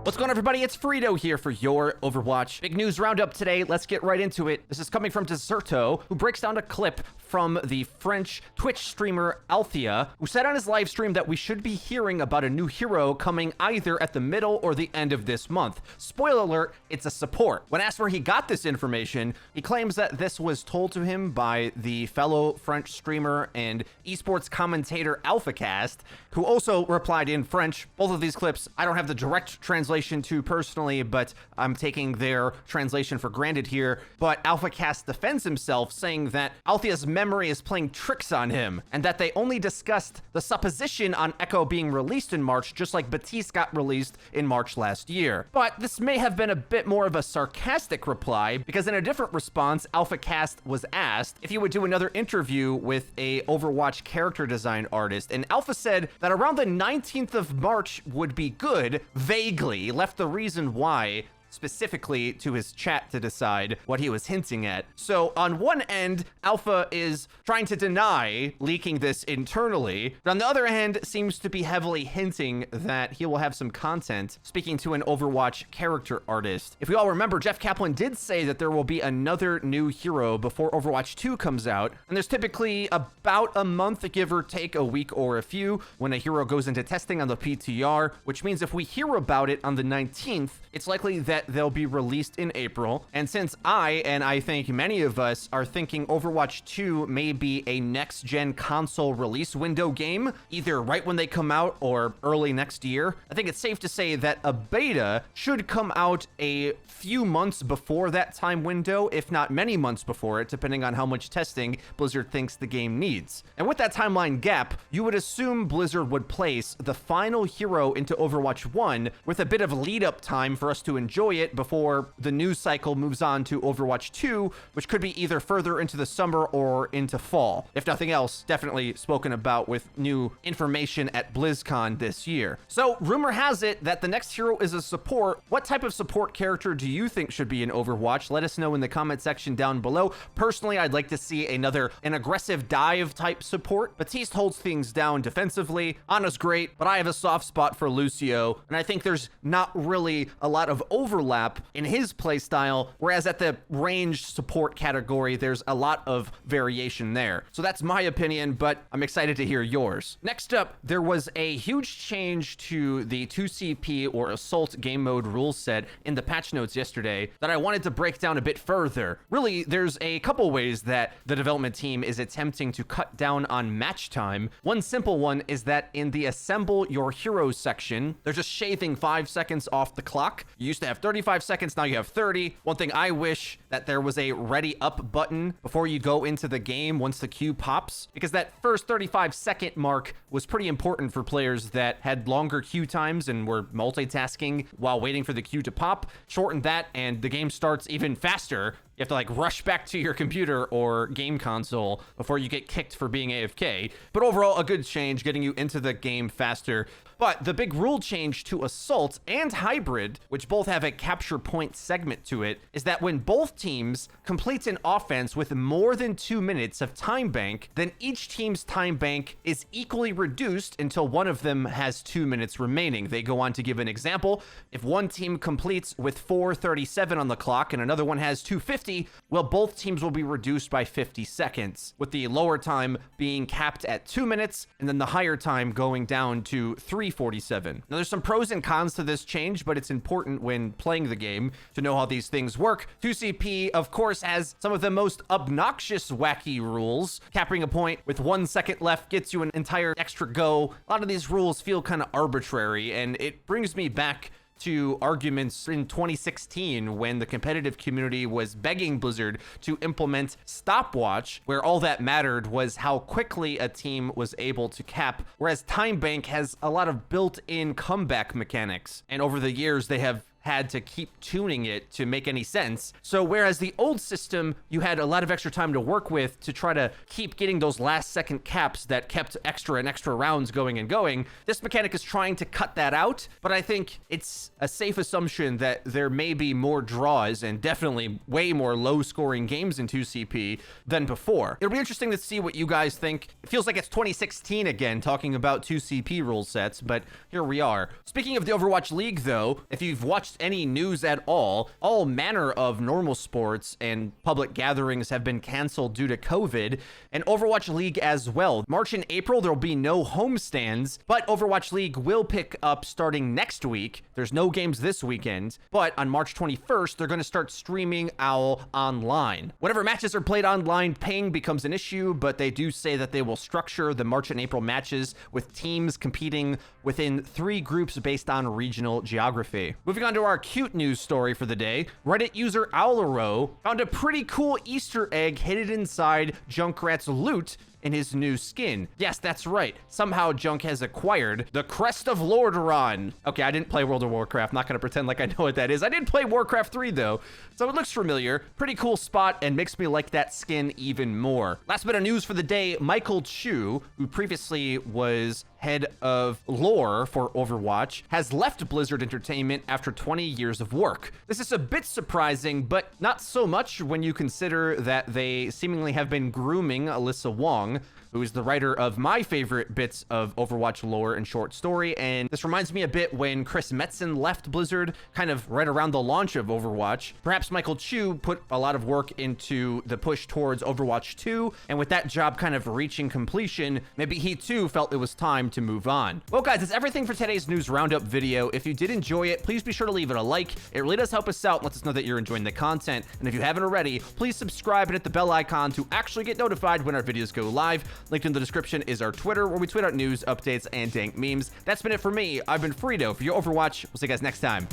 What's going on, everybody? It's Frito here for your Overwatch. Big news roundup today. Let's get right into it. This is coming from Deserto, who breaks down a clip from the French Twitch streamer Althea, who said on his live stream that we should be hearing about a new hero coming either at the middle or the end of this month. Spoiler alert, it's a support. When asked where he got this information, he claims that this was told to him by the fellow French streamer and esports commentator AlphaCast, who also replied in French. Both of these clips, I don't have the direct translation to personally, but I'm taking their translation for granted here. But AlphaCast defends himself, saying that Althea's memory is playing tricks on him, and that they only discussed the supposition on Echo being released in March, just like Batiste got released in March last year. But this may have been a bit more of a sarcastic reply, because in a different response, AlphaCast was asked if he would do another interview with a Overwatch character design artist, and Alpha said that around the 19th of March would be good, vaguely. He left the reason why specifically to his chat to decide what he was hinting at. So on one end, Alpha is trying to deny leaking this internally, but on the other hand, seems to be heavily hinting that he will have some content speaking to an Overwatch character artist. If we all remember, Jeff Kaplan did say that there will be another new hero before Overwatch 2 comes out, and there's typically about a month, give or take a week or a few, when a hero goes into testing on the PTR, which means if we hear about it on the 19th, it's likely that they'll be released in April. And since I think many of us are thinking Overwatch 2 may be a next-gen console release window game, either right when they come out or early next year, I think it's safe to say that a beta should come out a few months before that time window, if not many months before it, depending on how much testing Blizzard thinks the game needs. And with that timeline gap, you would assume Blizzard would place the final hero into Overwatch 1 with a bit of lead-up time for us to enjoy it before the news cycle moves on to Overwatch 2, which could be either further into the summer or into fall. If nothing else, definitely spoken about with new information at BlizzCon this year. So rumor has it that the next hero is a support. What type of support character do you think should be in Overwatch? Let us know in the comment section down below. Personally, I'd like to see an aggressive dive type support. Batiste holds things down defensively. Ana's great, but I have a soft spot for Lucio, and I think there's not really a lot of overlap in his playstyle, whereas at the ranged support category, there's a lot of variation there. So that's my opinion, but I'm excited to hear yours. Next up, there was a huge change to the 2CP or Assault game mode rule set in the patch notes yesterday that I wanted to break down a bit further. Really, there's a couple ways that the development team is attempting to cut down on match time. One simple one is that in the Assemble Your Heroes section, they're just shaving 5 seconds off the clock. You used to have 35 seconds, now you have 30. One thing I wish that there was a ready up button before you go into the game once the queue pops, because that first 35-second mark was pretty important for players that had longer queue times and were multitasking while waiting for the queue to pop. Shorten that and the game starts even faster. You have to like rush back to your computer or game console before you get kicked for being AFK. But overall, a good change, getting you into the game faster. But the big rule change to Assault and Hybrid, which both have a capture point segment to it, is that when both teams complete an offense with more than 2 minutes of time bank, then each team's time bank is equally reduced until one of them has 2 minutes remaining. They go on to give an example. If one team completes with 4:37 on the clock and another one has 2:50, well, both teams will be reduced by 50 seconds, with the lower time being capped at 2 minutes and then the higher time going down to 3:47. Now, there's some pros and cons to this change, but it's important when playing the game to know how these things work. 2CP, of course, has some of the most obnoxious, wacky rules. Capping a point with 1 second left gets you an entire extra go. A lot of these rules feel kind of arbitrary, and it brings me back to arguments in 2016 when the competitive community was begging Blizzard to implement stopwatch, where all that mattered was how quickly a team was able to cap, whereas Time Bank has a lot of built-in comeback mechanics. And over the years, they have had to keep tuning it to make any sense. So whereas the old system, you had a lot of extra time to work with to try to keep getting those last second caps that kept extra and extra rounds going and going, this mechanic is trying to cut that out. But I think it's a safe assumption that there may be more draws and definitely way more low scoring games in 2CP than before. It'll be interesting to see what you guys think. It feels like it's 2016 again talking about 2CP rule sets, but here we are. Speaking of the Overwatch League though, if you've watched any news at all manner of normal sports and public gatherings have been canceled due to COVID, and Overwatch League as well. March and April, there'll be no homestands, but Overwatch League will pick up starting next week. There's no games this weekend, but on March 21st, they're going to start streaming OWL online. Whenever matches are played online, ping becomes an issue, but they do say that they will structure the March and April matches with teams competing within 3 groups based on regional geography. Moving on to our cute news story for the day, Reddit user Owlero found a pretty cool Easter egg hidden inside Junkrat's loot in his new skin. Yes, that's right. Somehow Junk has acquired the Crest of Lordaeron. Okay, I didn't play World of Warcraft. Not gonna pretend like I know what that is. I did play Warcraft 3 though, so it looks familiar. Pretty cool spot and makes me like that skin even more. Last bit of news for the day, Michael Chu, who previously was head of lore for Overwatch, has left Blizzard Entertainment after 20 years of work. This is a bit surprising, but not so much when you consider that they seemingly have been grooming Alyssa Wong, who is the writer of my favorite bits of Overwatch lore and short story. And this reminds me a bit when Chris Metzen left Blizzard, kind of right around the launch of Overwatch. Perhaps Michael Chu put a lot of work into the push towards Overwatch 2, and with that job kind of reaching completion, maybe he too felt it was time to move on. Well guys, that's everything for today's news roundup video. If you did enjoy it, please be sure to leave it a like. It really does help us out and lets us know that you're enjoying the content. And if you haven't already, please subscribe and hit the bell icon to actually get notified when our videos go live. Linked in the description is our Twitter, where we tweet out news, updates, and dank memes. That's been it for me. I've been Frito for your Overwatch. We'll see you guys next time.